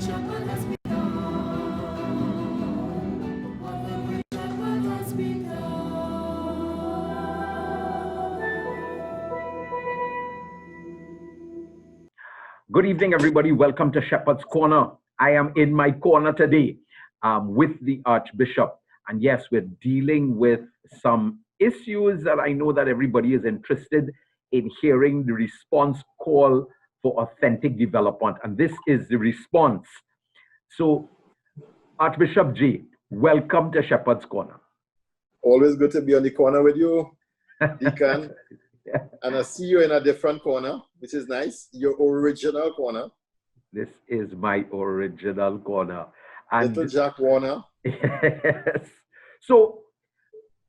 Good evening, everybody. Welcome to Shepherd's Corner. I am in my corner today with the Archbishop. And yes, we're dealing with some issues that I know that everybody is interested in hearing the response call for authentic development. And this is the response. So, Archbishop J, welcome to Shepherd's Corner. Always good to be on the corner with you, Deacon. Yeah. And I see you in a different corner, which is nice. Your original corner. This is my original corner. And Little Jack Warner. Yes. So,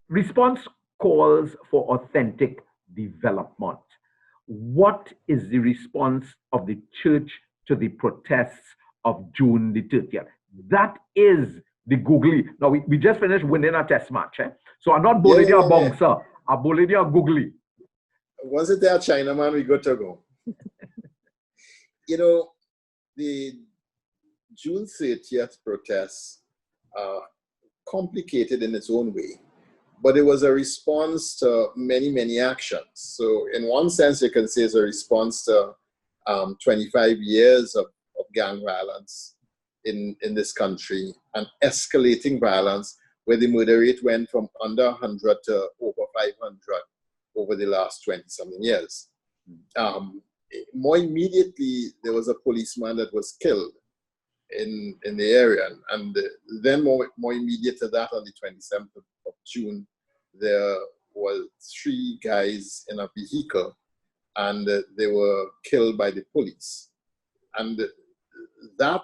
response calls for authentic development. What is the response of the church to the protests of June the 30th? That is the googly. Now, we just finished winning a test match. So, I'm not bullying a bouncer. I'm bullying a googly. Once it's there, Chinaman, we good to go. You know, the June 30th protests are complicated in its own way, but it was a response to many, many actions. So in one sense, you can say it's a response to 25 years of gang violence in this country and escalating violence, where the murder rate went from under 100 to over 500 over the last 20-something years. More immediately, there was a policeman that was killed in the area. And then more immediate to that, on the 27th of June, there were 3 guys in a vehicle and they were killed by the police. And that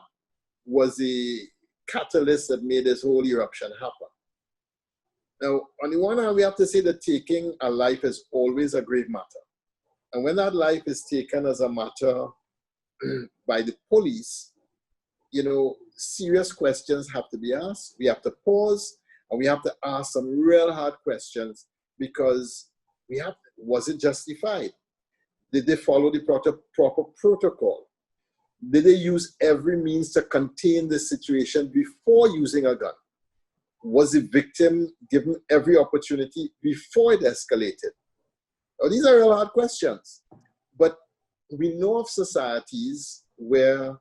was the catalyst that made this whole eruption happen. Now, on the one hand, we have to say that taking a life is always a grave matter. And when that life is taken as a matter by the police, you know, serious questions have to be asked. We have to pause and we have to ask some real hard questions, because was it justified? Did they follow the proper protocol? Did they use every means to contain the situation before using a gun? Was the victim given every opportunity before it escalated? Now, these are real hard questions, but we know of societies where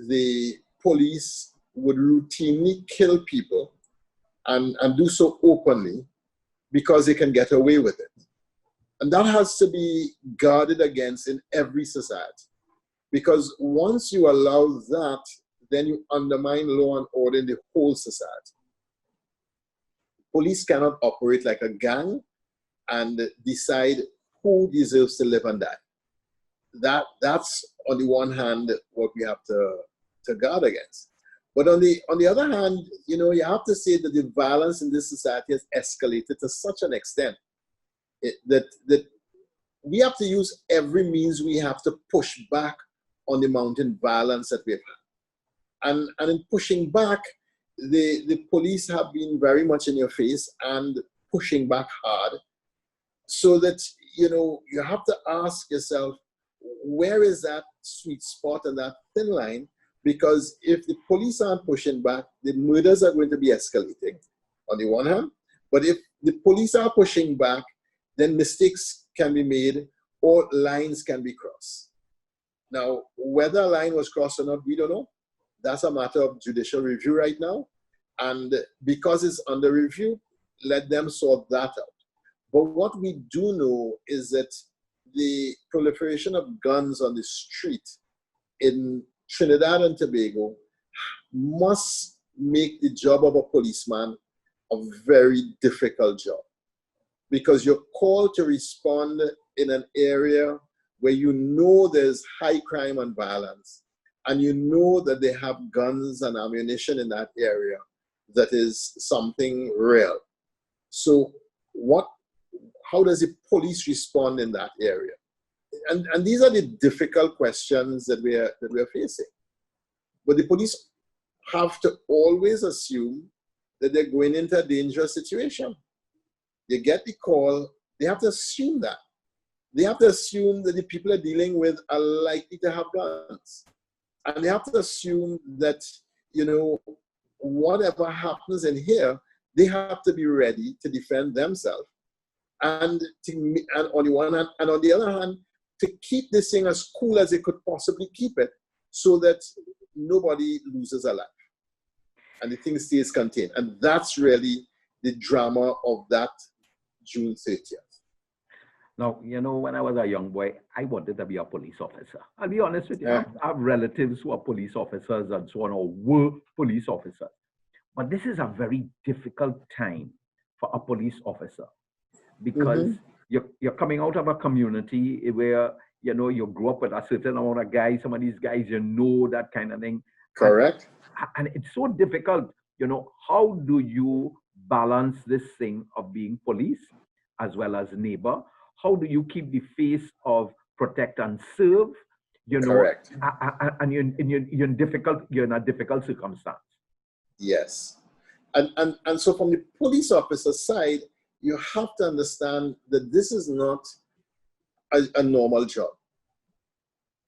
the police would routinely kill people and do so openly because they can get away with it. And that has to be guarded against in every society, because once you allow that, then you undermine law and order in the whole society. Police cannot operate like a gang and decide who deserves to live and die. That's on the one hand what we have to guard against. But on the other hand, you know, you have to say that the violence in this society has escalated to such an extent that we have to use every means we have to push back on the mounting violence that we've had. And in pushing back, the police have been very much in your face and pushing back hard, so that, you know, you have to ask yourself, where is that sweet spot and that thin line? Because if the police aren't pushing back, the murders are going to be escalating on the one hand. But if the police are pushing back, then mistakes can be made or lines can be crossed. Now, whether a line was crossed or not, we don't know. That's a matter of judicial review right now. And because it's under review, let them sort that out. But what we do know is that the proliferation of guns on the street in Trinidad and Tobago must make the job of a policeman a very difficult job. Because you're called to respond in an area where you know there's high crime and violence, and you know that they have guns and ammunition in that area that is something real. So how does the police respond in that area? And these are the difficult questions that we are facing. But the police have to always assume that they're going into a dangerous situation. You get the call, they have to assume that. They have to assume that the people are dealing with are likely to have guns. And they have to assume that, you know, whatever happens in here, they have to be ready to defend themselves. And on the one hand, and on the other hand, to keep this thing as cool as they could possibly keep it so that nobody loses a life and the thing stays contained. And that's really the drama of that June 30th. Now, you know, when I was a young boy, I wanted to be a police officer. I'll be honest with you. I have relatives who are police officers and so on, or were police officers. But this is a very difficult time for a police officer because you're coming out of a community where, you know, you grew up with a certain amount of guys, some of these guys, you know, that kind of thing. Correct. And it's so difficult, you know, how do you balance this thing of being police as well as neighbor? How do you keep the face of protect and serve? You know, correct. And you're in a difficult circumstance. Yes. And so from the police officer side, you have to understand that this is not a normal job.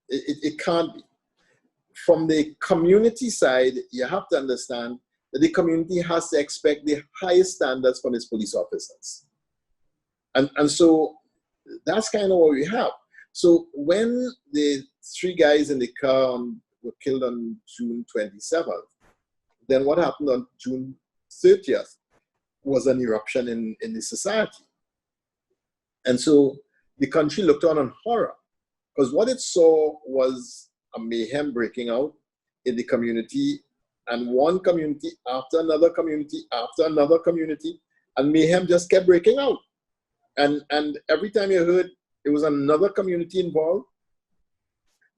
It can't be. From the community side, you have to understand that the community has to expect the highest standards from its police officers. And so that's kind of what we have. So when the 3 guys in the car were killed on June 27th, then what happened on June 30th was an eruption in the society. And so the country looked on in horror because what it saw was a mayhem breaking out in the community, and one community after another community after another community, and mayhem just kept breaking out. And every time you heard it was another community involved,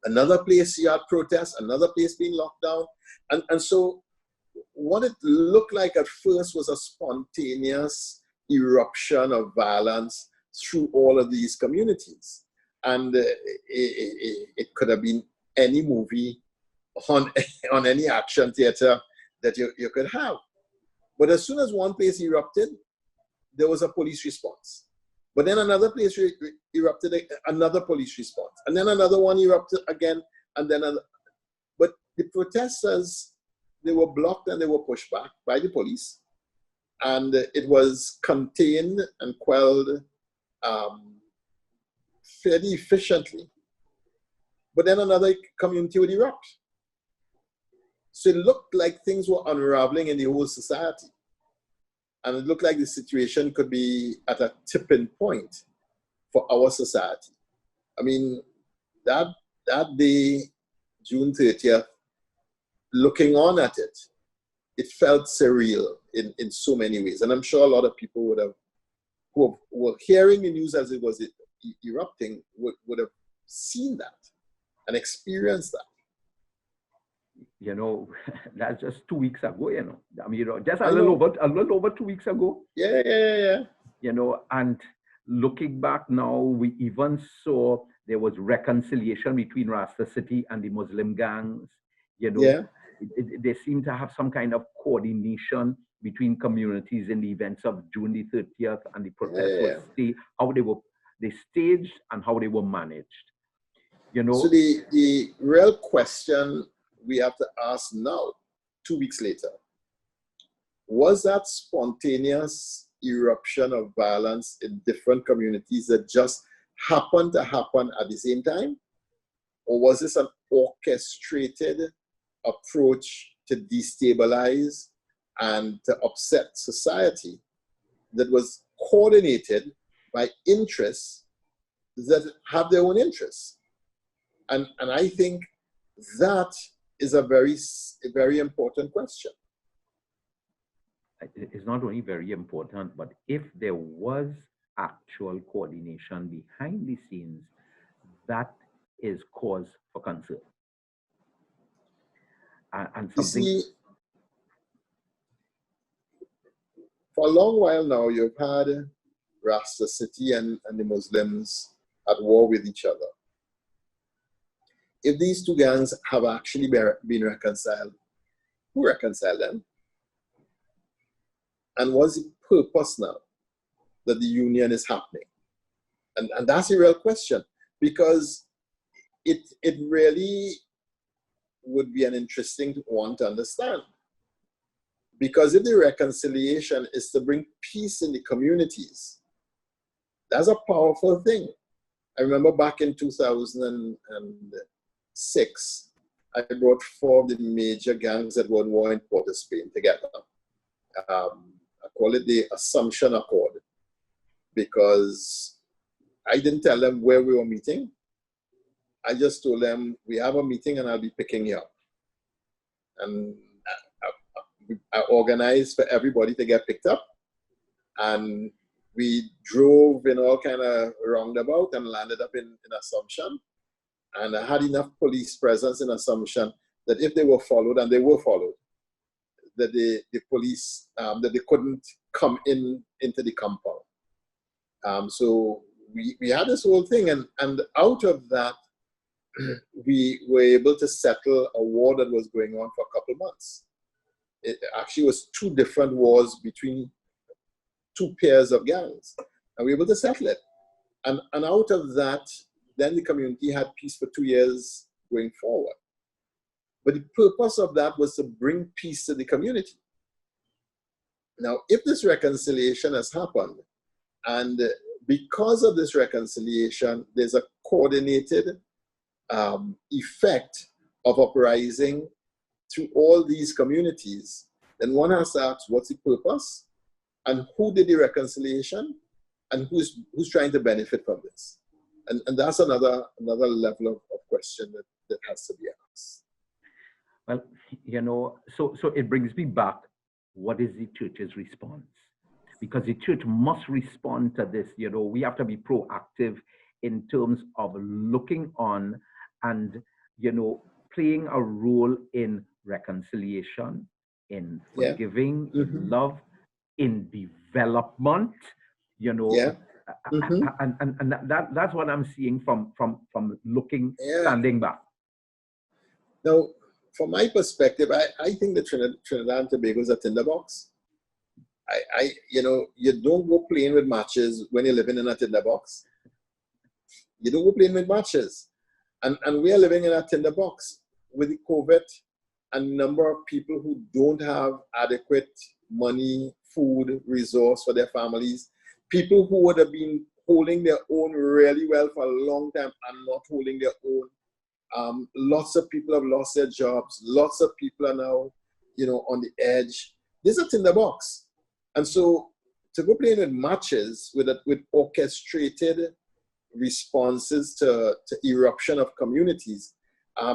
another place you had protests, another place being locked down. And so what it looked like at first was a spontaneous eruption of violence through all of these communities. And it could have been any movie on any action theater that you could have. But as soon as one place erupted, there was a police response. But then another place erupted, another police response. And then another one erupted again, and then another. But the protesters, they were blocked and they were pushed back by the police. And it was contained and quelled fairly efficiently. But then another community would erupt. So it looked like things were unraveling in the whole society. And it looked like the situation could be at a tipping point for our society. I mean, that day, June 30th, looking on at it, it felt surreal in so many ways. And I'm sure a lot of people who were hearing the news as it was erupting would have seen that and experienced that. You know, that's just 2 weeks ago, you know. I mean, you know, just a little over 2 weeks ago. Yeah. You know, and looking back now, we even saw there was reconciliation between Rasta City and the Muslim gangs. You know, they seem to have some kind of coordination between communities in the events of June the 30th and the protests how they staged and how they were managed. You know. So the real question we have to ask now, 2 weeks later, was that spontaneous eruption of violence in different communities that just happened to happen at the same time? Or was this an orchestrated approach to destabilize and to upset society that was coordinated by interests that have their own interests? And I think that is a very important question. It's not only very important, but if there was actual coordination behind the scenes, that is cause for concern. And something. You see, for a long while now, you've had Rasta City and the Muslims at war with each other. If these two gangs have actually been reconciled, who reconciled them? And what's the purpose now that the union is happening? And that's a real question, because it really would be an interesting one to understand. Because if the reconciliation is to bring peace in the communities, that's a powerful thing. I remember back in 2006, I brought 4 of the major gangs that were in war in Port of Spain together. I call it the Assumption Accord, because I didn't tell them where we were meeting. I just told them, we have a meeting and I'll be picking you up. And I organized for everybody to get picked up. And we drove in all kind of roundabout and landed up in Assumption. And I had enough police presence in Assumption that if they were followed, and they were followed, that the police, that they couldn't come into the compound. So we had this whole thing, and out of that, we were able to settle a war that was going on for a couple months. It actually was 2 different wars between 2 pairs of gangs, and we were able to settle it. And out of that, then the community had peace for 2 years going forward. But the purpose of that was to bring peace to the community. Now, if this reconciliation has happened, and because of this reconciliation, there's a coordinated effect of uprising through all these communities, then one has to ask, what's the purpose? And who did the reconciliation? And who's trying to benefit from this? And that's another level of question that has to be asked. Well, you know, so it brings me back, what is the church's response? Because the church must respond to this. You know, we have to be proactive in terms of looking on and, you know, playing a role in reconciliation, in forgiving, in love, in development, you know. And that's what I'm seeing from looking, standing back. Now, from my perspective, I think that Trinidad and Tobago is a tinderbox. You know, you don't go playing with matches when you're living in a tinderbox. You don't go playing with matches. And we are living in a tinderbox with the COVID and number of people who don't have adequate money, food, resource for their families. People who would have been holding their own really well for a long time and not holding their own. Lots of people have lost their jobs. Lots of people are now, you know, on the edge. This is a tinderbox. And so to go playing with matches with orchestrated responses to eruption of communities,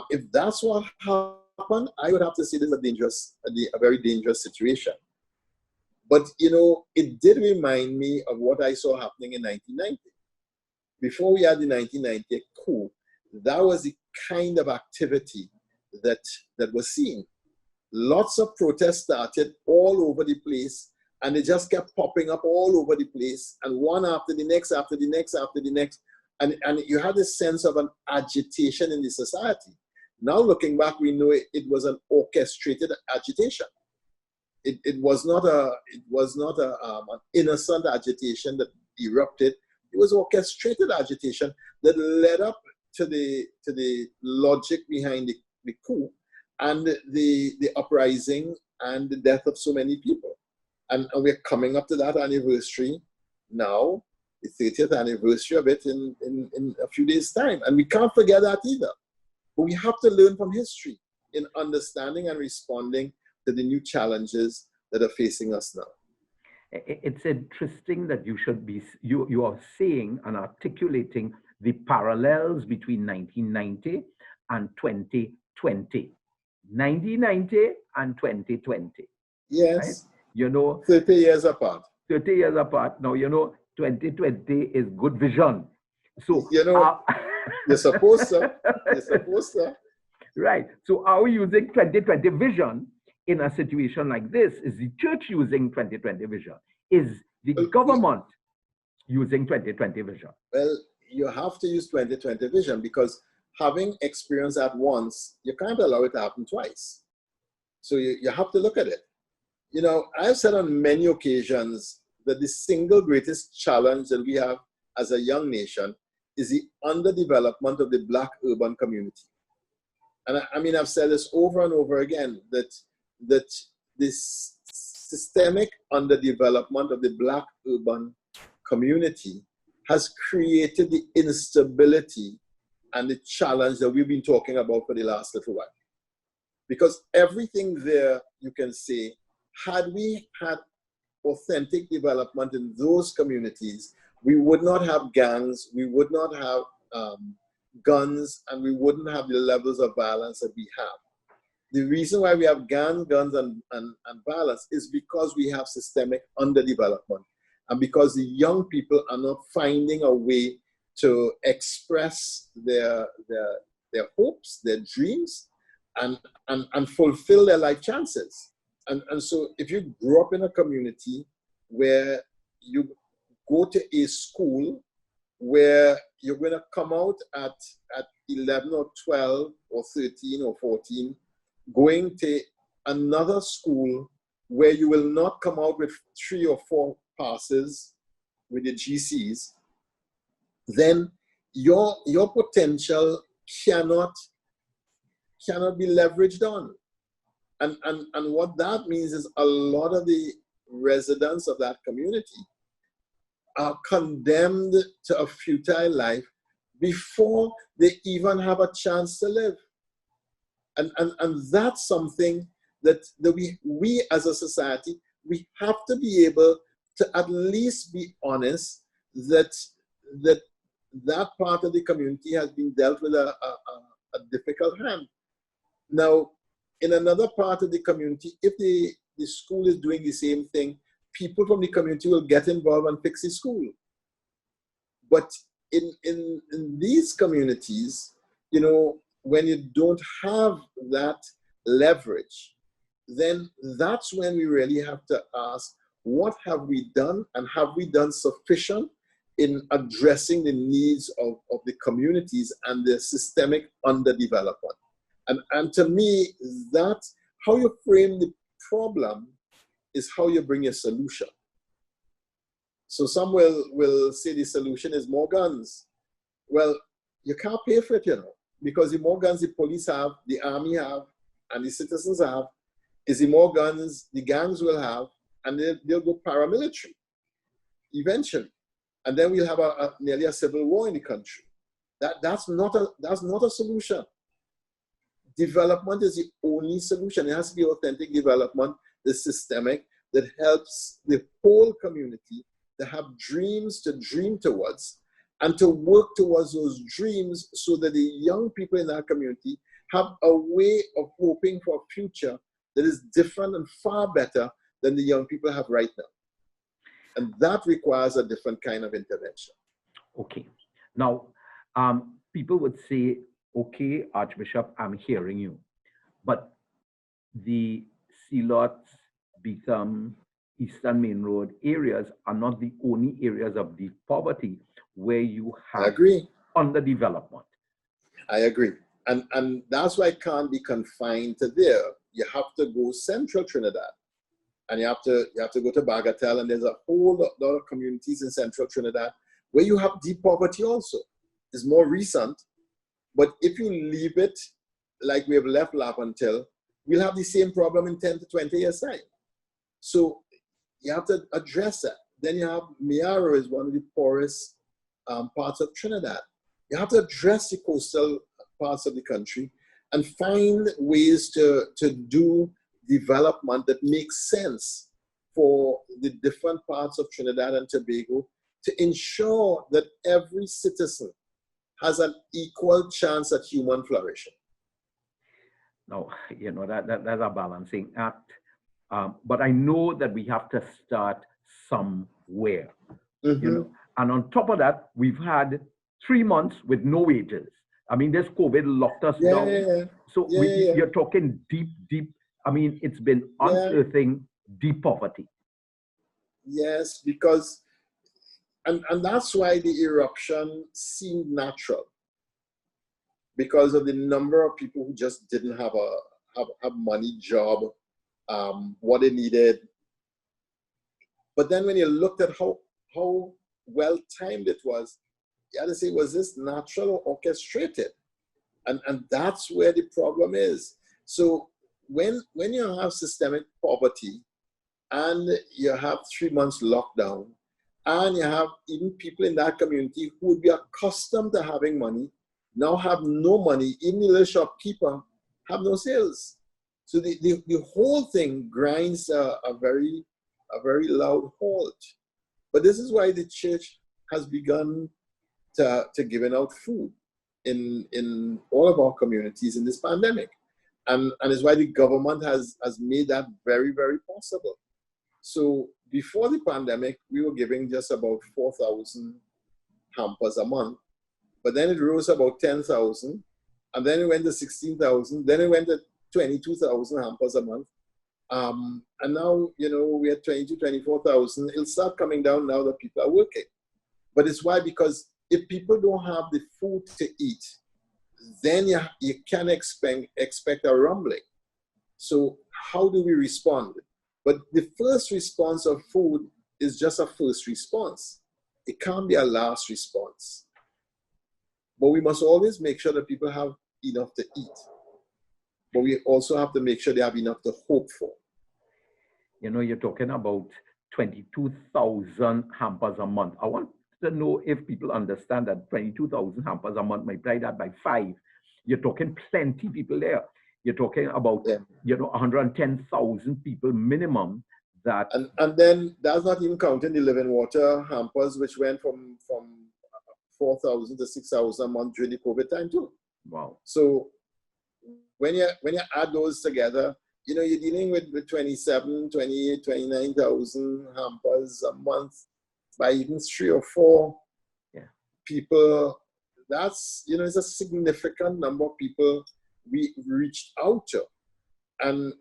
if that's what happened, I would have to say this is a very dangerous situation. But, you know, it did remind me of what I saw happening in 1990. Before we had the 1990 coup, that was the kind of activity that was seen. Lots of protests started all over the place, and they just kept popping up all over the place, and one after the next, after the next, after the next. And you had this sense of an agitation in the society. Now looking back, we know it was an orchestrated agitation. It was not an innocent agitation that erupted. It was orchestrated agitation that led up to the logic behind the coup and the uprising and the death of so many people. And we're coming up to that anniversary now, the 30th anniversary of it in a few days' time. And we can't forget that either. But we have to learn from history in understanding and responding to the new challenges that are facing us now. It's interesting that you are saying and articulating the parallels between 1990 and 2020. 1990 and 2020. Yes. Right? You know, 30 years apart. 30 years apart. Now, you know, 2020 is good vision. So, you know, you're supposed to. You're supposed to. Right. So are we using 2020 vision in a situation like this? Is the church using 2020 vision? Is the government using 2020 vision? Well, you have to use 2020 vision because having experience at once, you can't allow it to happen twice. So you have to look at it. You know, I've said on many occasions that the single greatest challenge that we have as a young nation is the underdevelopment of the Black urban community. And I mean, I've said this over and over again, that this systemic underdevelopment of the Black urban community has created the instability and the challenge that we've been talking about for the last little while. Because everything there, you can say, had we had authentic development in those communities, we would not have gangs, we would not have guns, and we wouldn't have the levels of violence that we have. The reason why we have guns, and violence is because we have systemic underdevelopment, and because the young people are not finding a way to express their hopes, their dreams, and fulfill their life chances. And so if you grow up in a community where you go to a school where you're going to come out at 11 or 12 or 13 or 14, going to another school where you will not come out with 3 or 4 passes with your GCs, then your potential cannot be leveraged on. And what that means is a lot of the residents of that community are condemned to a futile life before they even have a chance to live. And that's something that we as a society, we have to be able to at least be honest that part of the community has been dealt with a difficult hand. Now, in another part of the community, if the school is doing the same thing, people from the community will get involved and fix the school. But in these communities, you know, when you don't have that leverage, then that's when we really have to ask, what have we done, and have we done sufficient in addressing the needs of the communities and the systemic underdevelopment? And to me, that how you frame the problem is how you bring a solution. So some will say the solution is more guns. Well, you can't pay for it, you know, because the more guns the police have, the army have, and the citizens have, is the more guns the gangs will have, and they'll go paramilitary eventually. And then we'll have nearly a civil war in the country. That's not a solution. Development is the only solution. It has to be authentic development, the systemic, that helps the whole community to have dreams to dream towards and to work towards those dreams so that the young people in that community have a way of hoping for a future that is different and far better than the young people have right now. And that requires a different kind of intervention. Okay. Now, people would say, okay, Archbishop, I'm hearing you. But the Sealots, Beetham, Eastern Main Road areas are not the only areas of deep poverty where you have underdevelopment. I agree. And that's why it can't be confined to there. You have to go central Trinidad. And you have to go to Bagatelle, and there's a whole lot of communities in central Trinidad where you have deep poverty also. It's more recent, but if you leave it like we have left Laventille, we'll have the same problem in 10 to 20 years' time. So you have to address that. Then you have Miaro is one of the poorest parts of Trinidad. You have to address the coastal parts of the country and find ways to do development that makes sense for the different parts of Trinidad and Tobago to ensure that every citizen has an equal chance at human flourishing. Now, you know, that's a balancing act. But I know that we have to start somewhere. Mm-hmm. You know, and on top of that, we've had 3 months with no wages. I mean, this COVID locked us down. Yeah. So you're talking deep. I mean, it's been unearthing deep poverty. Yes, because, and that's why the eruption seemed natural, because of the number of people who just didn't have a money job, what they needed. But then when you looked at how well timed it was, you had to say, was this natural or orchestrated? And that's where the problem is. So when you have systemic poverty and you have 3 months lockdown, and you have even people in that community who would be accustomed to having money, now have no money, even the little shopkeeper have no sales. So the whole thing grinds a very loud halt. But this is why the church has begun to giving out food in all of our communities in this pandemic. And it's why the government has made that very, very possible. So before the pandemic, we were giving just about 4,000 hampers a month, but then it rose about 10,000, and then it went to 16,000, then it went to 22,000 hampers a month. And now, we're at 22, 24,000. It'll start coming down now that people are working. But it's why, because if people don't have the food to eat, then you can expect a rumbling. So how do we respond? But the first response of food is just a first response. It can't be a last response. But we must always make sure that people have enough to eat. But we also have to make sure they have enough to hope for. You're talking about 22,000 hampers a month. I want to know if people understand that 22,000 hampers a month, multiply that by 5. You're talking plenty people there. You're talking about, 110,000 people minimum that... And then that's not even counting the living water hampers, which went from 4,000 to 6,000 a month during the COVID time too. Wow. So when you add those together, you're dealing with 27, 28, 29,000 hampers a month by even 3 or 4 people. That's, it's a significant number of people we reached out to. And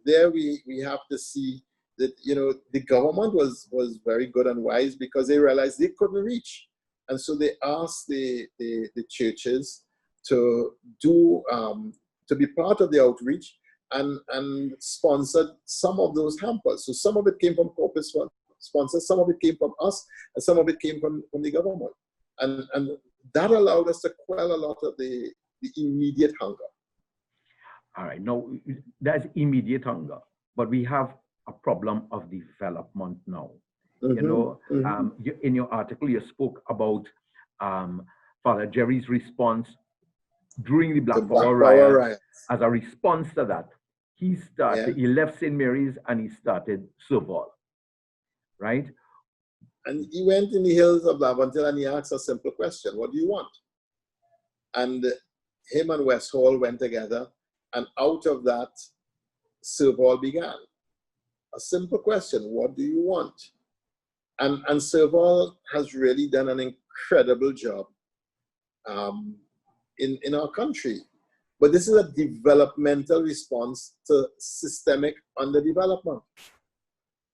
there we have to see that, the government was very good and wise, because they realized they couldn't reach. And so they asked the churches to do, to be part of the outreach and sponsored some of those hampers. So some of it came from corporate sponsors, some of it came from us, and some of it came from the government. And that allowed us to quell a lot of the immediate hunger. All right, now that's immediate hunger, but we have a problem of development now. In your article, you spoke about Father Jerry's response during the Black Power riot. As a response to that, he left St. Mary's and he started Serval, right? And he went in the hills of Developmental and he asked a simple question: what do you want? And him and West Hall went together, and out of that, Serval began. A simple question: what do you want? And Serval has really done an incredible job in our country. But this is a developmental response to systemic underdevelopment.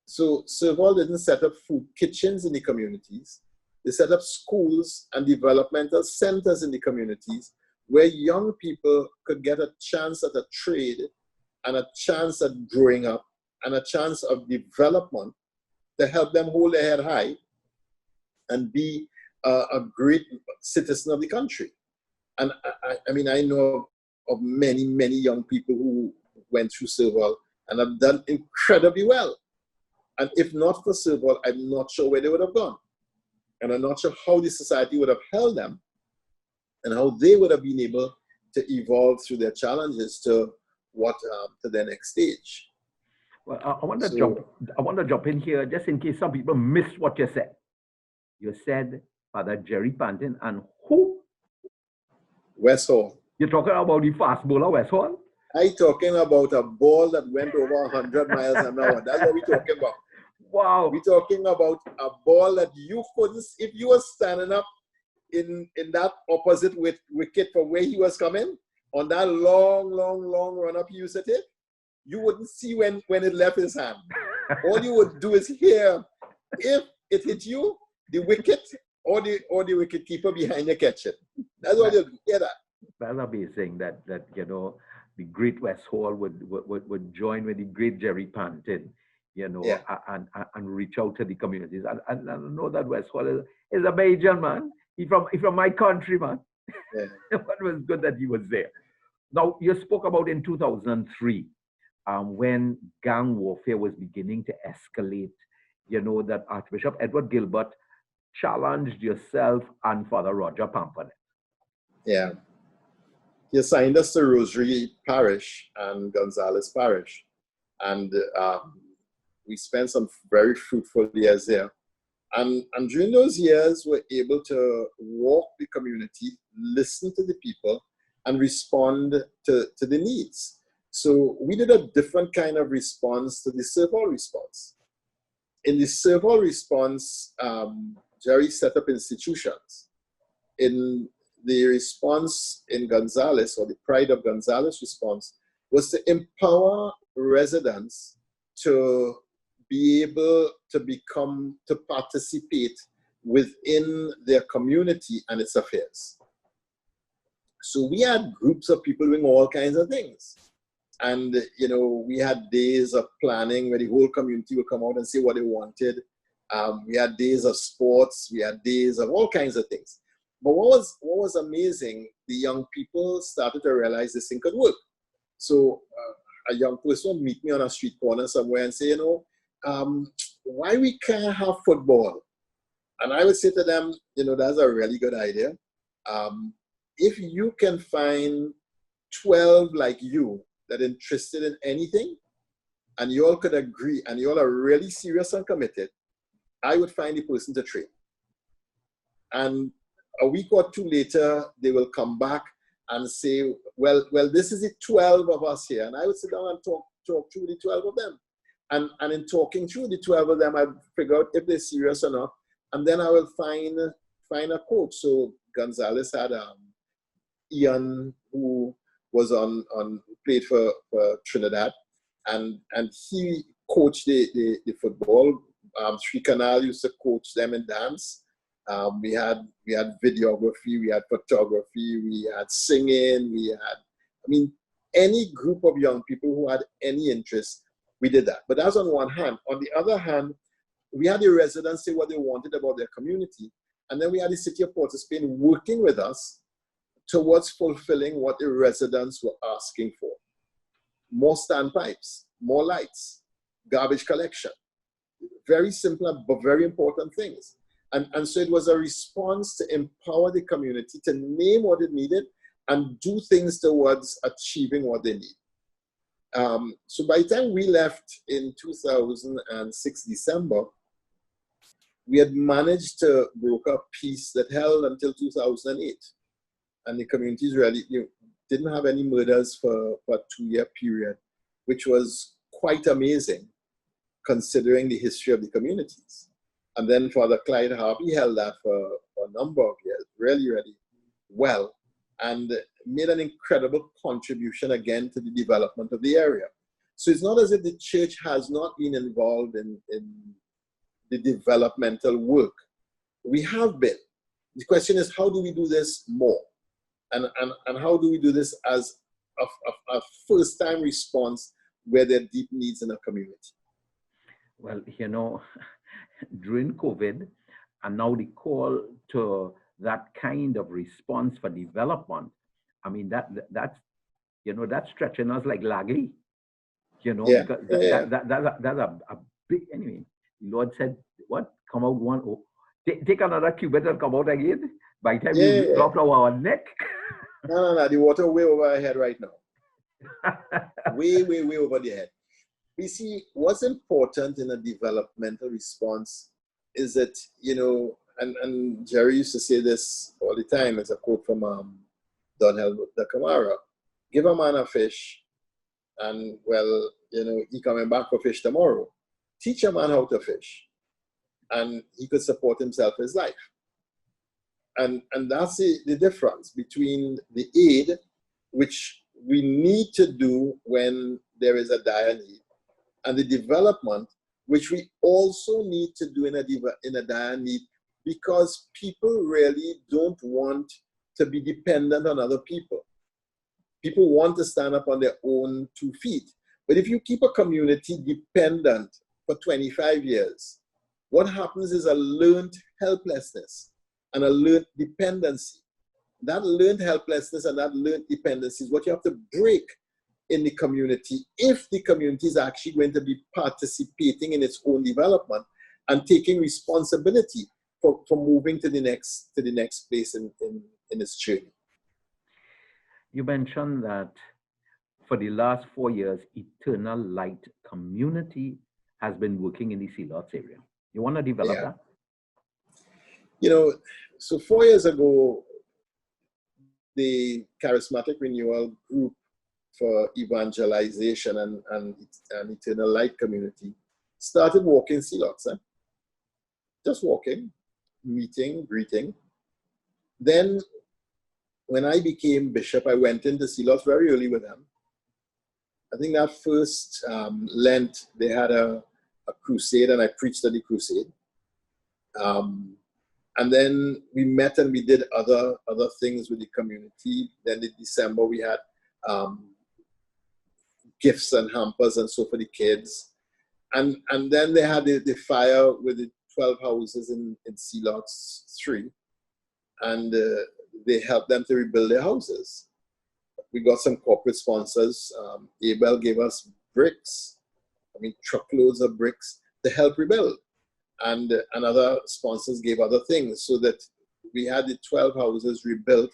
So Serval didn't set up food kitchens in the communities. They set up schools and developmental centers in the communities where young people could get a chance at a trade and a chance at growing up and a chance of development to help them hold their head high and be a great citizen of the country. And I know of many, many young people who went through Serval and have done incredibly well. And if not for Serval, I'm not sure where they would have gone. And I'm not sure how the society would have held them and how they would have been able to evolve through their challenges to their next stage. Well, I want to jump in here just in case some people missed what you said. You said Father Jerry Panton and who? West Hall. You're talking about the fast bowler West Hall? I'm talking about a ball that went over 100 miles an hour. That's what we're talking about. Wow. We're talking about a ball that you couldn't, if you were standing up in that opposite wicket from where he was coming, on that long run up he used to take, you wouldn't see when it left his hand. All you would do is hear if it hit you, the wicket or the wicket keeper behind you catch it. That's what you hear that. That's amazing that the great West Hall would join with the great Jerry Panton, and reach out to the communities. And I know that West Hall is a Bajan man. He's from my country, man. Yeah. But it was good that he was there. Now, you spoke about in 2003, when gang warfare was beginning to escalate, that Archbishop Edward Gilbert challenged yourself and Father Roger Pamphlet. Yeah. He assigned us to Rosary Parish and Gonzales Parish. And we spent some very fruitful years there. And during those years, we're able to walk the community, listen to the people, and respond to the needs. So we did a different kind of response to the serve-all response. In the serve-all response, Jerry set up institutions. In the response in Gonzales, or the Pride of Gonzales response, was to empower residents to be able to participate within their community and its affairs. So we had groups of people doing all kinds of things. And, we had days of planning where the whole community would come out and say what they wanted. We had days of sports. We had days of all kinds of things. But what was amazing, the young people started to realize this thing could work. So a young person would meet me on a street corner somewhere and say, why we can't have football? And I would say to them, that's a really good idea. If you can find 12 like you that are interested in anything, and you all could agree, and you all are really serious and committed, I would find the person to train. And a week or two later, they will come back and say, well, this is the 12 of us here. And I would sit down and talk through the 12 of them. And in talking through the 12 of them, I'd figure out if they're serious or not. And then I will find a coach. So Gonzales had Ian, who was played for Trinidad, and he coached the football. Sri Canal used to coach them in dance. We had videography, we had photography, we had singing, any group of young people who had any interest, we did that. But that's on one hand. On the other hand, we had the residents say what they wanted about their community. And then we had the city of Port of Spain working with us towards fulfilling what the residents were asking for. More standpipes, more lights, garbage collection. Very simple but very important things. And so it was a response to empower the community to name what it needed and do things towards achieving what they need. So by the time we left in 2006, December, we had managed to broker peace that held until 2008. And the communities really didn't have any murders for a 2-year period, which was quite amazing considering the history of the communities. And then Father Clyde Harvey held that for a number of years, really, really well, and made an incredible contribution again to the development of the area. So it's not as if the church has not been involved in the developmental work. We have been. The question is, how do we do this more? And how do we do this as a first-time response where there are deep needs in a community? Well, during COVID, and now the call to that kind of response for development, that's stretching us like Laggy, because that's a big, anyway, the Lord said, what, come out one, take another cubit and come out again, by the time we drop our neck. No, the water way over our head right now. way over the head. We see what's important in a developmental response is that, and Jerry used to say this all the time, it's a quote from Don Helmut de Camara, give a man a fish and, he coming back for fish tomorrow. Teach a man how to fish and he could support himself his life. And that's the difference between the aid, which we need to do when there is a dire need, and the development, which we also need to do in a dire need, because people really don't want to be dependent on other people. People want to stand up on their own 2 feet. But if you keep a community dependent for 25 years, what happens is a learned helplessness and a learned dependency. that learned helplessness and that learned dependency is what you have to break in the community if the community is actually going to be participating in its own development and taking responsibility for moving to the next place in its journey. You mentioned that for the last 4 years, Eternal Light Community has been working in the Sea Lots area. You want to develop that? You know, so 4 years ago, the Charismatic Renewal Group for Evangelization and Eternal Light Community started walking Sea Lots. Just walking, meeting, greeting. Then when I became bishop, I went into Sea Lots very early with them. I think that first Lent, they had a crusade, and I preached at the crusade. And then we met and we did other things with the community. Then in December, we had gifts and hampers and so for the kids. And then they had the fire with the 12 houses in Sea Lots 3. And they helped them to rebuild their houses. We got some corporate sponsors. Abel gave us bricks, truckloads of bricks to help rebuild. And other sponsors gave other things so that we had the 12 houses rebuilt,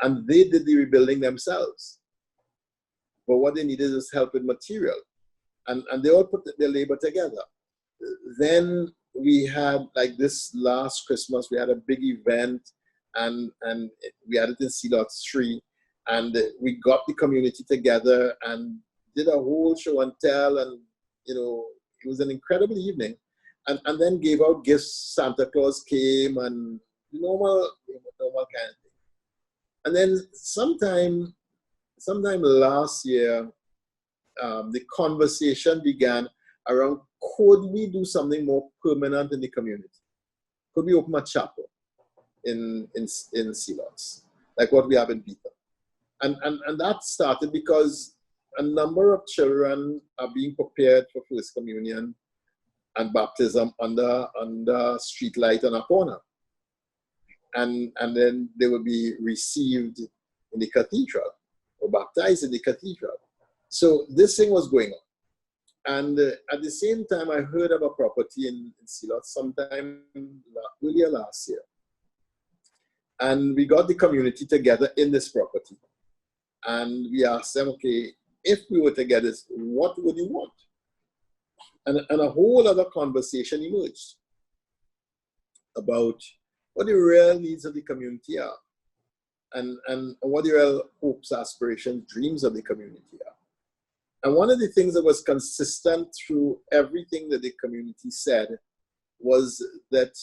and they did the rebuilding themselves. But what they needed was help with material. And they all put their labor together. Then we had, like this last Christmas, we had a big event, and we had it in Sea Lots 3. And we got the community together and did a whole show and tell, and it was an incredible evening. And then gave out gifts. Santa Claus came, and normal kind of thing. And then sometime last year, the conversation began around, could we do something more permanent in the community? Could we open a chapel in Sea Lots, like what we have in Peter? And that started because a number of children are being prepared for First Communion and baptism under street light on a corner. And then they will be received in the cathedral or baptized in the cathedral. So this thing was going on. And at the same time, I heard of a property in Sea Lots sometime earlier last year. And we got the community together in this property. And we asked them, okay, if we were to get this, what would you want? And a whole other conversation emerged about what the real needs of the community are, and what the real hopes, aspirations, dreams of the community are. And one of the things that was consistent through everything that the community said was that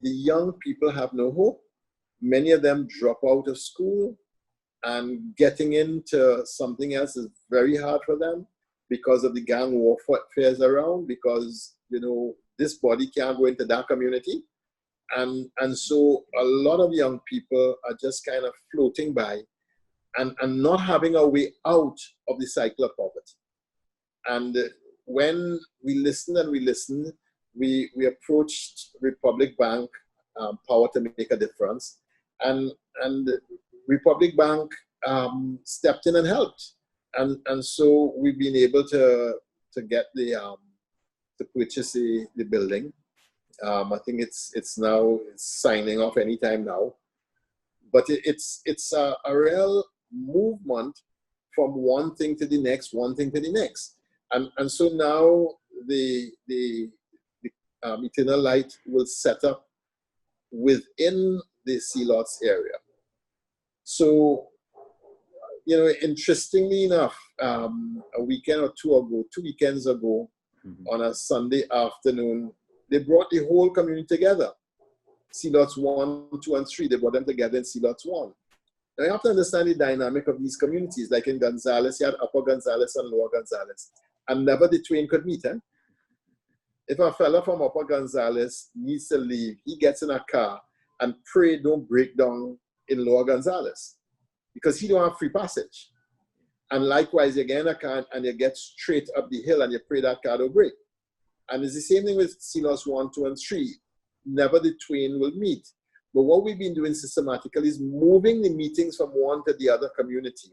the young people have no hope. Many of them drop out of school, and getting into something else is very hard for them, because of the gang warfare around, because, this body can't go into that community. And so a lot of young people are just kind of floating by and not having a way out of the cycle of poverty. And when we listened, we approached Republic Bank, Power to Make a Difference. And Republic Bank stepped in and helped. And so we've been able to get to purchase the building. I think it's signing off anytime now. But it's a real movement from one thing to the next, And so now the Eternal Light will set up within the Sea Lots area. So, interestingly enough, a weekend or two weekends ago, on a Sunday afternoon, they brought the whole community together. Sea Lots 1, 2, and 3, they brought them together in Sea Lots 1. Now you have to understand the dynamic of these communities. Like in Gonzales, you had Upper Gonzales and Lower Gonzales, and never the twain could meet. If a fella from Upper Gonzales needs to leave, he gets in a car and pray don't break down in Lower Gonzales, because he don't have free passage. And likewise, you get in a car and you get straight up the hill and you pray that car don't break. And it's the same thing with Sea Lots 1, 2, and 3. Never the twain will meet. But what we've been doing systematically is moving the meetings from one to the other community.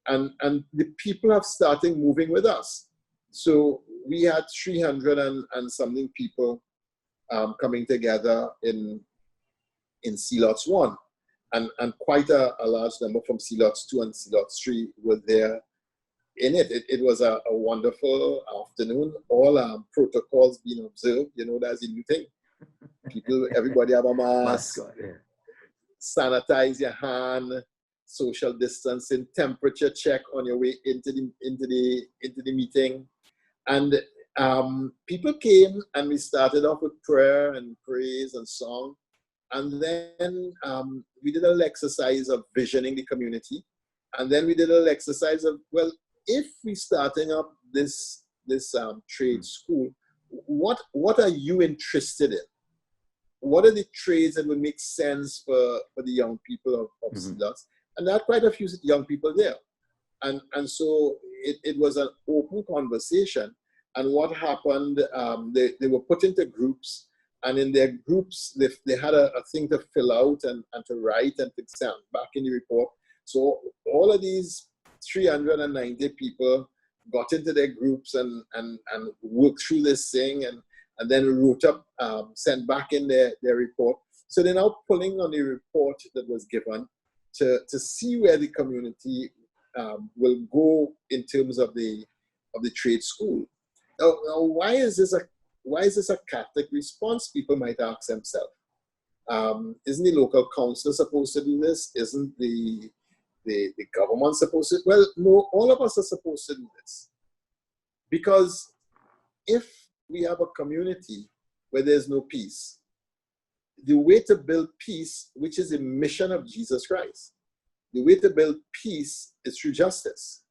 And the people have started moving with us. So we had 300 and something people coming together in C-Lots 1. And quite a large number from C-Lots 2 and C-Lots 3 were there in it. It was a wonderful afternoon. All protocols being observed. You know, that's a new thing. People, everybody have a mask, sanitize your hand, social distancing, temperature check on your way into the meeting. And people came, and we started off with prayer and praise and song. And then we did a little exercise of visioning the community. And then we did a little exercise of, well, if we're starting up this trade school, what are you interested in? What are the trades that would make sense for the young people of C-Lots? And there are quite a few young people there. And so it was an open conversation. And what happened, they were put into groups. And in their groups, they had a thing to fill out and to write and to send back in the report. So all of these 390 people got into their groups and worked through this thing and then wrote up, sent back in their report. So they're now pulling on the report that was given to see where the community will go in terms of the trade school. Now, why is this a Catholic response? People might ask themselves. Isn't the local council supposed to do this? Isn't the government supposed to? Well, no, all of us are supposed to do this. Because if we have a community where there's no peace, the way to build peace, which is the mission of Jesus Christ, the way to build peace is through justice.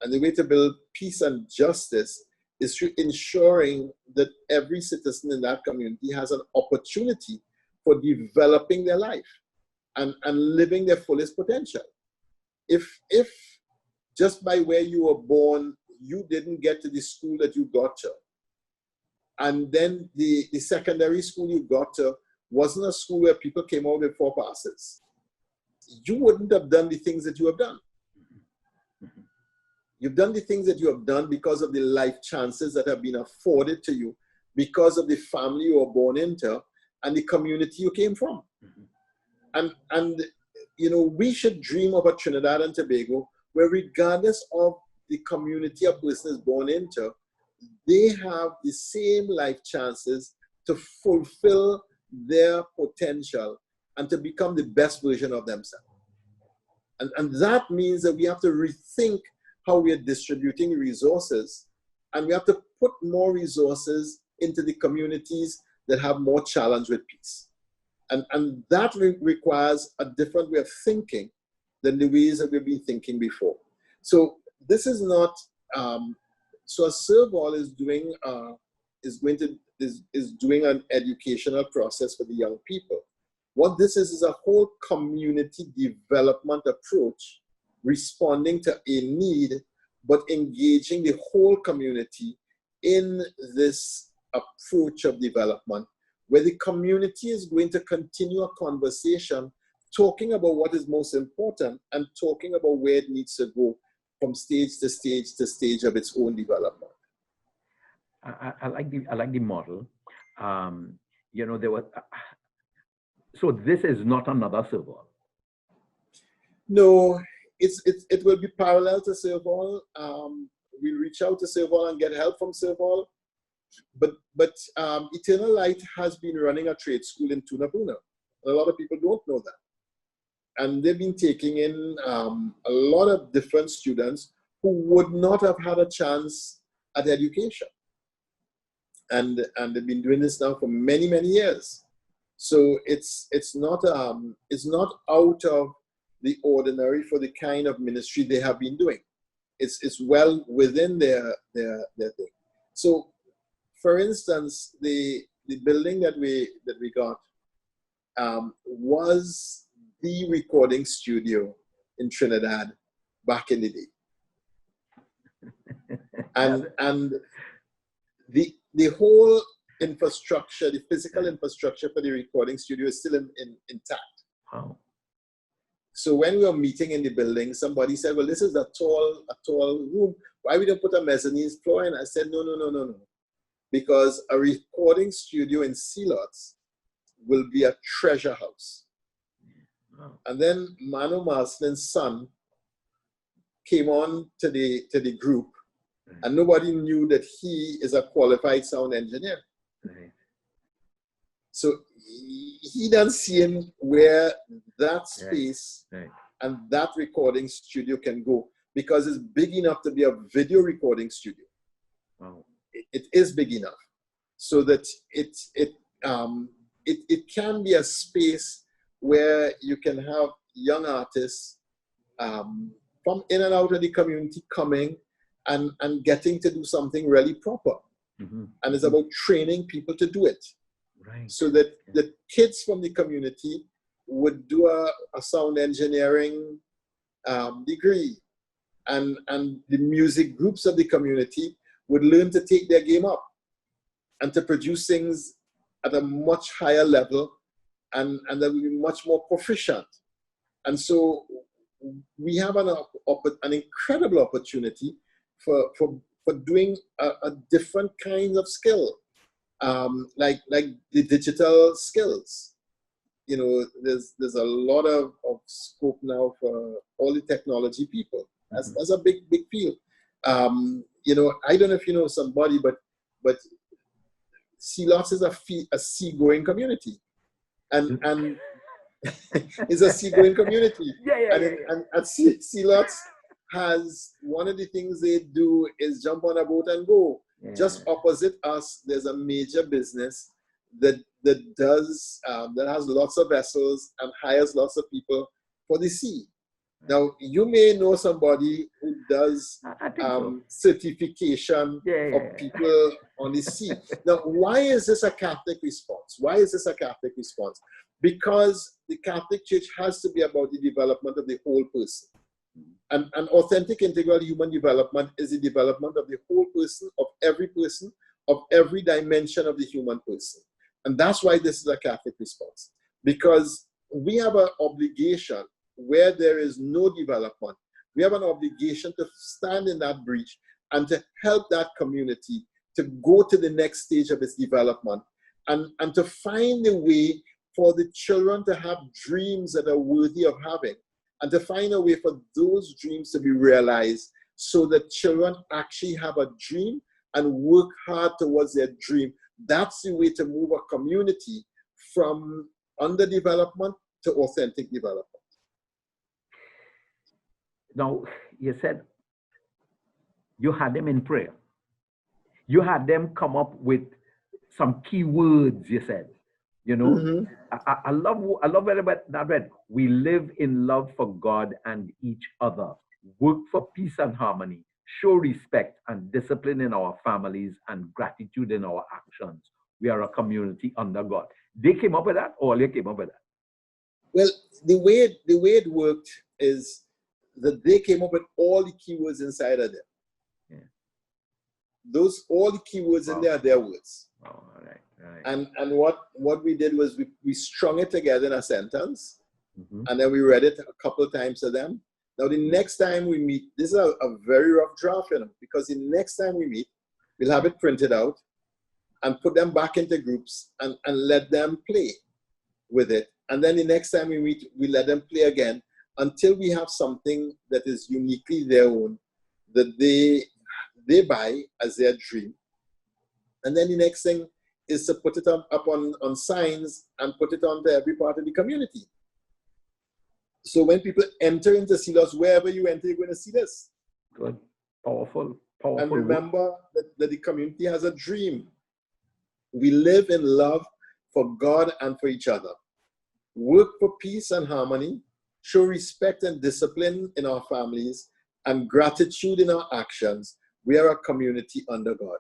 And the way to build peace and justice is through ensuring that every citizen in that community has an opportunity for developing their life and living their fullest potential. If just by where you were born, you didn't get to the school that you got to, and then the secondary school you got to wasn't a school where people came out with 4 passes, you wouldn't have done the things that you have done. You've done the things that you have done because of the life chances that have been afforded to you, because of the family you were born into, and the community you came from. And you know, we should dream of a Trinidad and Tobago where, regardless of the community a person is born into, they have the same life chances to fulfill their potential and to become the best version of themselves. And that means that we have to rethink how we are distributing resources, and we have to put more resources into the communities that have more challenge with peace. And that requires a different way of thinking than the ways that we've been thinking before. So this is not, so a Serve-All is doing an educational process for the young people. What this is a whole community development approach, responding to a need, but engaging the whole community in this approach of development, where the community is going to continue a conversation, talking about what is most important and talking about where it needs to go from stage to stage to stage of its own development. I like the model. You know, there was. So this is not another Serve-All. No, it will be parallel to Serve-All. We'll reach out to Serve-All and get help from Serve-All. But Eternal Light has been running a trade school in Tunapuna. A lot of people don't know that. And they've been taking in a lot of different students who would not have had a chance at education. And they've been doing this now for many, many years. So it's not out of the ordinary for the kind of ministry they have been doing. It's well within their thing. So, for instance, the building that we got was the recording studio in Trinidad back in the day. And the whole infrastructure, the physical infrastructure for the recording studio is still intact. Wow. So when we were meeting in the building, somebody said, well, this is a tall room. Why we don't put a mezzanine floor in? I said, no. Because a recording studio in Sealots will be a treasure house. Wow. And then Manu Marsden's son came on to the group, and nobody knew that he is a qualified sound engineer. Right. So he done seeing where that space and that recording studio can go, because it's big enough to be a video recording studio. Wow. It is big enough so that it can be a space where you can have young artists from in and out of the community coming and getting to do something really proper. Mm-hmm. And it's about training people to do it. Right. So that the kids from the community would do a sound engineering degree, and the music groups of the community would learn to take their game up and to produce things at a much higher level, and that will be much more proficient. And so we have an incredible opportunity for doing a different kind of skill. Like the digital skills, there's a lot of scope now for all the technology people. That's a big field. I don't know if you know somebody, but Sealots is a seagoing community, and it's a seagoing community. And Sealots has, one of the things they do is jump on a boat and go. Yeah. Just opposite us, there's a major business that has lots of vessels and hires lots of people for the sea. Now, you may know somebody who does certification of people on the sea. Now, why is this a Catholic response? Because the Catholic Church has to be about the development of the whole person. And authentic integral human development is the development of the whole person, of every dimension of the human person. And that's why this is a Catholic response. Because we have an obligation where there is no development. We have an obligation to stand in that breach and to help that community to go to the next stage of its development, and to find a way for the children to have dreams that are worthy of having, and to find a way for those dreams to be realized, so that children actually have a dream and work hard towards their dream. That's the way to move a community from underdevelopment to authentic development. Now, you said you had them in prayer. You had them come up with some key words, you said. Mm-hmm. I love very much that read. We live in love for God and each other, work for peace and harmony, show respect and discipline in our families, and gratitude in our actions. We are a community under God. They came up with that, or they came up with that? Well, the way it worked is that they came up with all the keywords inside of them. Yeah. All the keywords in there are their words. Oh, all right. Right. And what we did was we strung it together in a sentence, mm-hmm. and then we read it a couple of times to them. Now the next time we meet, this is a very rough draft, because the next time we meet, we'll have it printed out and put them back into groups and let them play with it. And then the next time we meet, we let them play again until we have something that is uniquely their own, that they buy as their dream. And then the next thing is to put it up on signs and put it onto every part of the community. So when people enter into Sealots, wherever you enter, you're going to see this. Good. Powerful. And remember that the community has a dream. We live in love for God and for each other. Work for peace and harmony. Show respect and discipline in our families, and gratitude in our actions. We are a community under God.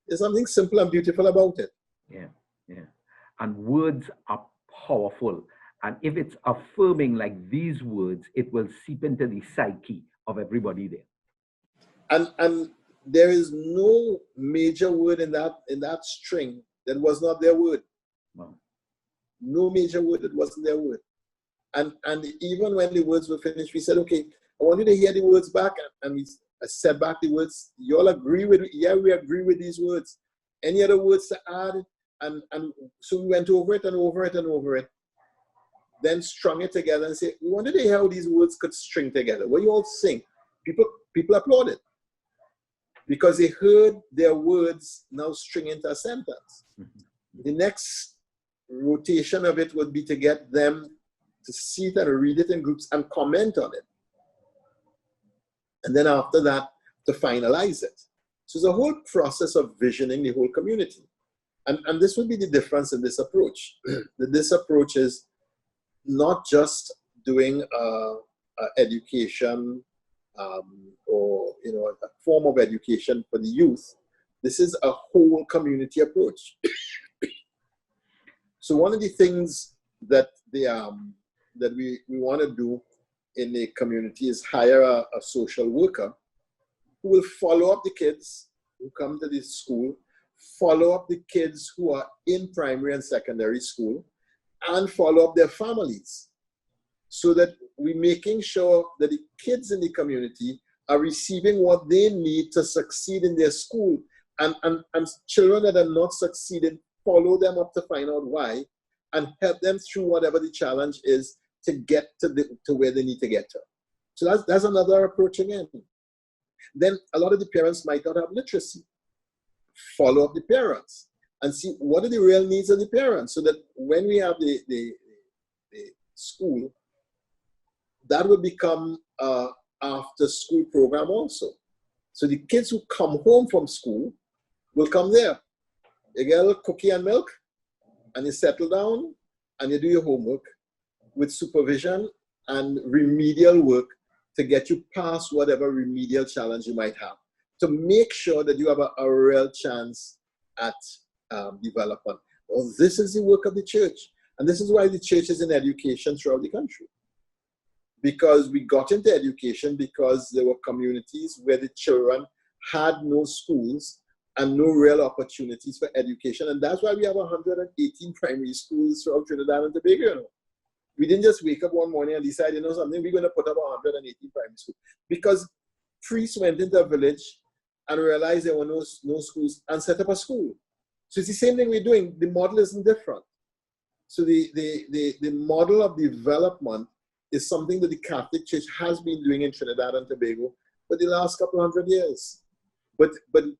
There's something simple and beautiful about it. Yeah. And words are powerful. And if it's affirming like these words, it will seep into the psyche of everybody there. And there is no major word in that string that was not their word. Wow. No major word that wasn't their word. And even when the words were finished, we said, okay, I want you to hear the words back. And I said back the words. You all agree with it? Yeah, we agree with these words. Any other words to add? And so we went over it and over it and over it. Then strung it together and said, we wanted to hear how these words could string together. What you all sing? People applauded. Because they heard their words now string into a sentence. Mm-hmm. The next rotation of it would be to get them to see it and read it in groups and comment on it. And then after that, to finalize it. So it's a whole process of visioning the whole community. And this would be the difference in this approach. This approach is not just doing education or a form of education for the youth. This is a whole community approach. So one of the things that we want to do in the community is hire a social worker who will follow up the kids who come to this school, follow up the kids who are in primary and secondary school, and follow up their families, so that we're making sure that the kids in the community are receiving what they need to succeed in their school. And children that are not succeeding, follow them up to find out why, and help them through whatever the challenge is to get to where they need to get to. So that's another approach again. Then a lot of the parents might not have literacy. Follow up the parents and see what are the real needs of the parents, so that when we have the school, that will become after school program also. So the kids who come home from school will come there. You get a little cookie and milk, and you settle down, and you do your homework with supervision and remedial work to get you past whatever remedial challenge you might have, to make sure that you have a real chance at development. Well, this is the work of the church. And this is why the church is in education throughout the country. Because we got into education because there were communities where the children had no schools and no real opportunities for education. And that's why we have 118 primary schools throughout Trinidad and Tobago. We didn't just wake up one morning and decide, something, we're going to put up 118 primary schools. Because priests went into a village and realized there were no schools and set up a school. So it's the same thing we're doing. The model isn't different. So the model of development is something that the Catholic Church has been doing in Trinidad and Tobago for the last couple 100 years. But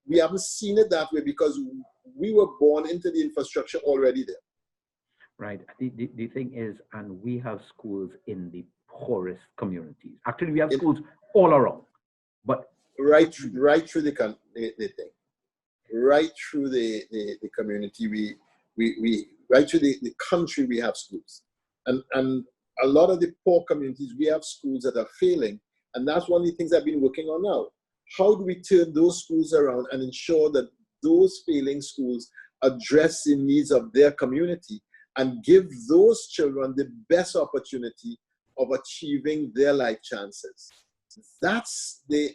we haven't seen it that way because we were born into the infrastructure already there. Right. The thing is, and we have schools in the poorest communities. Actually, we have schools all around. But right through the thing. Right through the community, we right through the country, we have schools. And a lot of the poor communities, we have schools that are failing. And that's one of the things I've been working on now. How do we turn those schools around and ensure that those failing schools address the needs of their community and give those children the best opportunity of achieving their life chances? That's the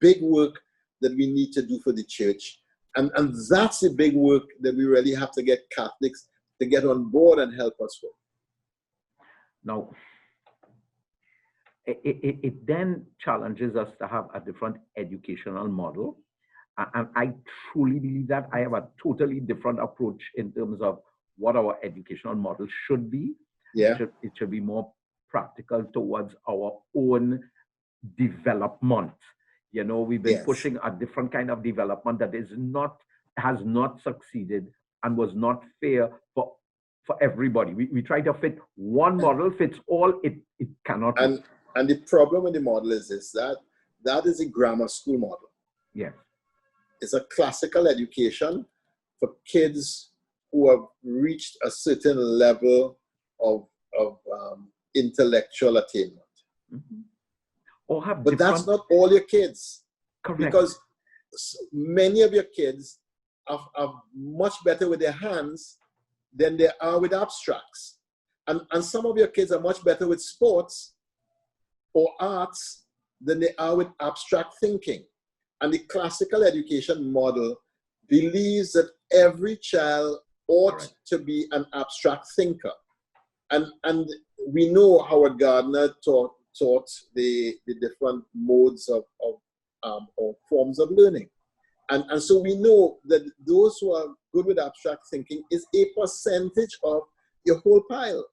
big work that we need to do for the church. And that's the big work that we really have to get Catholics to get on board and help us with. Now, it then challenges us to have a different educational model. And I truly believe that I have a totally different approach in terms of what our educational model should be. Yeah. It should be more practical towards our own development. We've been pushing a different kind of development that has not succeeded and was not fair for everybody. We try to fit one model fits all. It cannot. And the problem with the model is this, that is a grammar school model. Yes. It's a classical education for kids who have reached a certain level of intellectual attainment. Mm-hmm. But that's not all your kids. Correct. Because many of your kids are much better with their hands than they are with abstracts. And some of your kids are much better with sports or arts than they are with abstract thinking. And the classical education model believes that every child ought to be an abstract thinker. And we know Howard Gardner taught the different modes or forms of learning. And so we know that those who are good with abstract thinking is a percentage of your whole pile.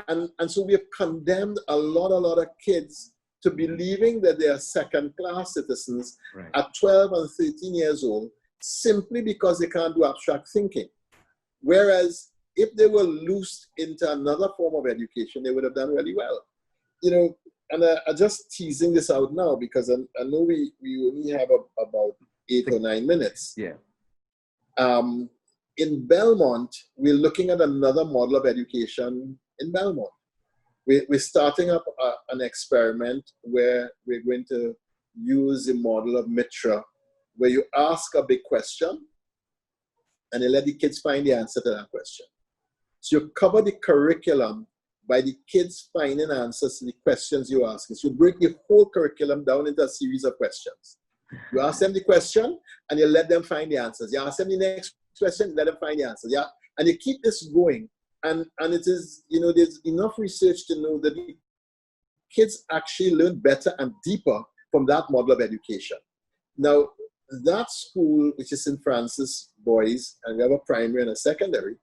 And so we have condemned a lot of kids to believing that they are second-class citizens at 12 and 13 years old simply because they can't do abstract thinking. Whereas if they were loosed into another form of education, they would have done really well. You know, and I'm just teasing this out now because I know we only have about 8 or 9 minutes. Yeah. In Belmont, we're looking at another model of education in Belmont. We're starting up an experiment where we're going to use the model of Mitra, where you ask a big question and you let the kids find the answer to that question. So you cover the curriculum by the kids finding answers to the questions you ask. So you break the whole curriculum down into a series of questions. You ask them the question and you let them find the answers. You ask them the next question, let them find the answers. Yeah, and you keep this going. And it is, you know, there's enough research to know that the kids actually learn better and deeper from that model of education. Now, that school, which is St. Francis Boys, and we have a primary and a secondary,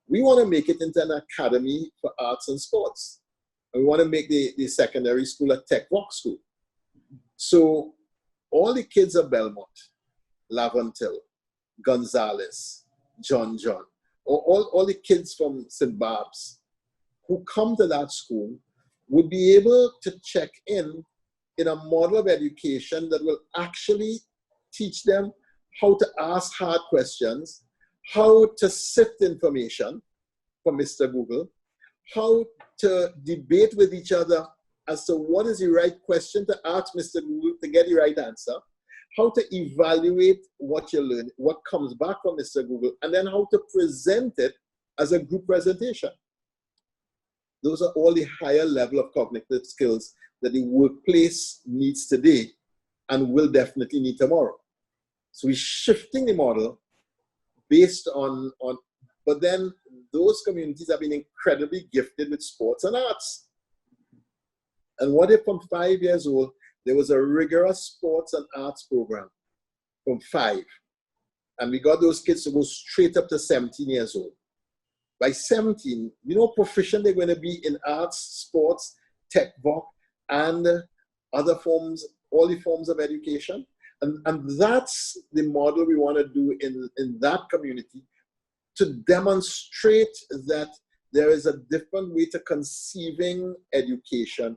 we want to make it into an academy for arts and sports. And we want to make the secondary school a tech walk school. So all the kids of Belmont, Laventil, Gonzales, John, all the kids from St. Barb's who come to that school would be able to check in a model of education that will actually teach them how to ask hard questions, how to sift information from Mr. Google, how to debate with each other as to what is the right question to ask Mr. Google to get the right answer, how to evaluate what you learn, what comes back from Mr. Google, and then how to present it as a group presentation. Those are all the higher level of cognitive skills that the workplace needs today and will definitely need tomorrow. So we're shifting the model based on but then those communities have been incredibly gifted with sports and arts. And what if from 5 years old, there was a rigorous sports and arts program from 5. And we got those kids to go straight up to 17 years old. By 17, you know how proficient they're going to be in arts, sports, tech, voc, and other forms, all the forms of education. And that's the model we want to do in that community, to demonstrate that there is a different way to conceiving education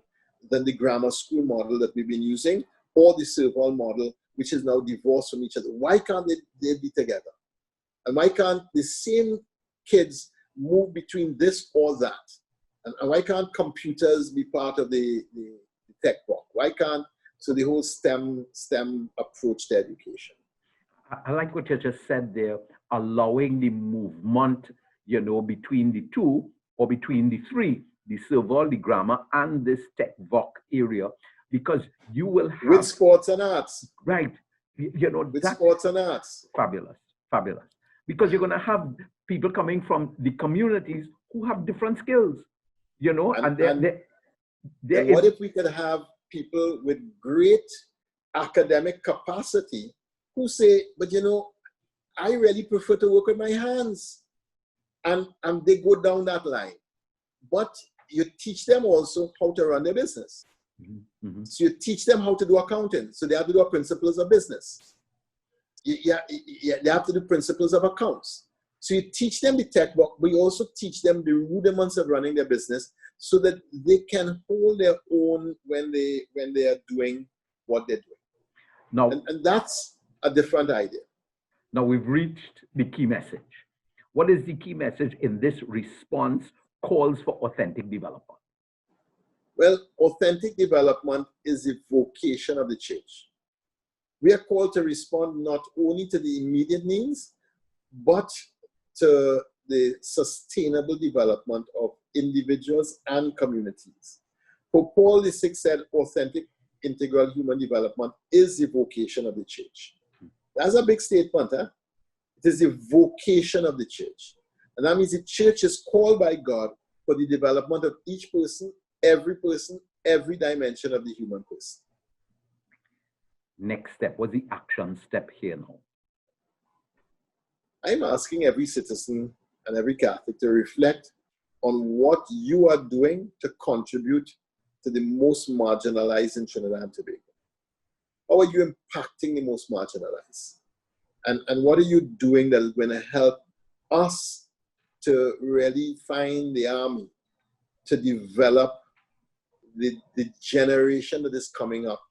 than the grammar school model that we've been using, or the Serval model, which is now divorced from each other. Why can't they be together? And why can't the same kids move between this or that? And why can't computers be part of the tech block? Why can't, so the whole STEM approach to education? I like what you just said there, allowing the movement, you know, between the two or between the three, the Serval, the grammar, and this tech voc area, because you will have... With sports and arts. Right. You know, with sports and arts. Fabulous, fabulous. Because you're going to have people coming from the communities who have different skills, you know, and what if we could have people with great academic capacity who say, but you know, I really prefer to work with my hands. And they go down that line. But you teach them also how to run their business. Mm-hmm. Mm-hmm. So you teach them how to do accounting. So they have to do principles of business. They have to do principles of accounts. So you teach them the tech work, but you also teach them the rudiments of running their business so that they can hold their own when they are doing what they're doing. Now, and that's a different idea. Now we've reached the key message. What is the key message in this response calls for authentic development? Well, authentic development is the vocation of the church. We are called to respond not only to the immediate needs, but to the sustainable development of individuals and communities. Pope Paul VI said authentic integral human development is the vocation of the church. That's a big statement, huh? It is the vocation of the church. And that means the church is called by God for the development of each person, every dimension of the human person. Next step, what's the action step here now? I'm asking every citizen and every Catholic to reflect on what you are doing to contribute to the most marginalized in Trinidad and Tobago. How are you impacting the most marginalized? And what are you doing that is going to help us to really find the army to develop the generation that is coming up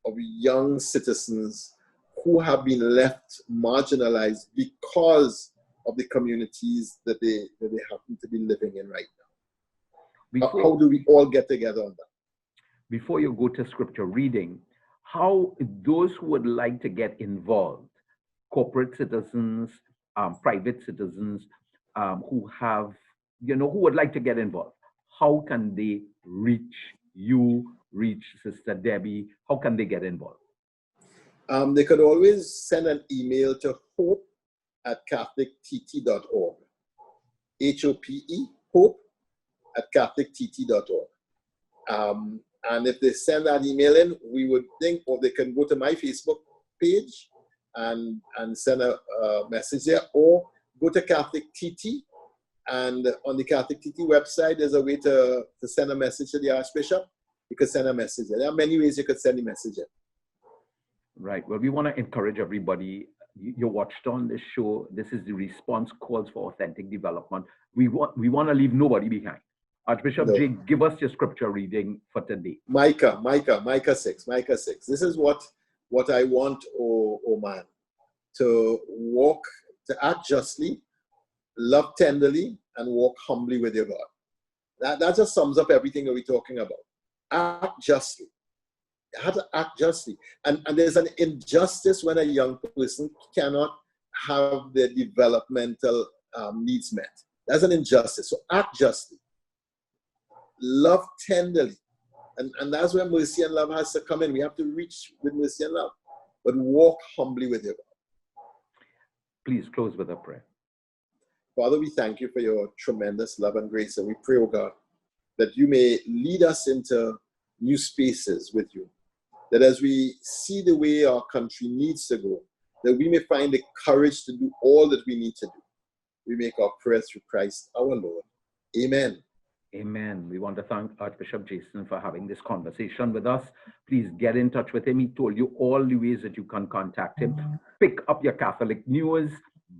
of young citizens who have been left marginalized because of the communities that they happen to be living in right now. How do we all get together on that? Before you go to scripture reading, how those who would like to get involved, corporate citizens, private citizens, who have, who would like to get involved, how can they reach you, reach Sister Debbie? How can they get involved? They could always send an email to hope@catholictt.org. HOPE, hope@catholictt.org. And if they send that email in, we would think, or they can go to my Facebook page and send a message there, or go to Catholic TT, and on the Catholic TT website, there's a way to send a message to the Archbishop. You could send a message there. There are many ways you could send a message in. Right. Well, we want to encourage everybody. You watched on this show. This is the response calls for authentic development. We want to leave nobody behind. Archbishop J, give us your scripture reading for today. Micah 6. This is what I want, oh man, to act justly, love tenderly, and walk humbly with your God. That just sums up everything that we're talking about. Act justly. You have to act justly. And there's an injustice when a young person cannot have their developmental needs met. That's an injustice. So act justly. Love tenderly. And that's where mercy and love has to come in. We have to reach with mercy and love. But walk humbly with your God. Please close with a prayer. Father, we thank you for your tremendous love and grace. And we pray, oh God, that you may lead us into new spaces with you. That as we see the way our country needs to go, that we may find the courage to do all that we need to do. We make our prayers through Christ our Lord. Amen. Amen. We want to thank Archbishop Jason for having this conversation with us. Please get in touch with him. He told you all the ways that you can contact him. Pick up your Catholic news,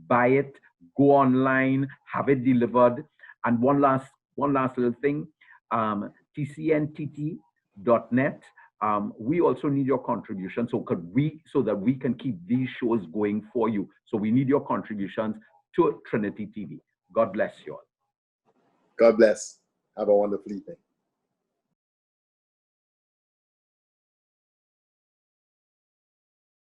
buy it, go online, have it delivered. And one last little thing, tcntt.net. We also need your contribution so that we can keep these shows going for you. So we need your contributions to Trinity TV. God bless you all. God bless. Have a wonderful evening.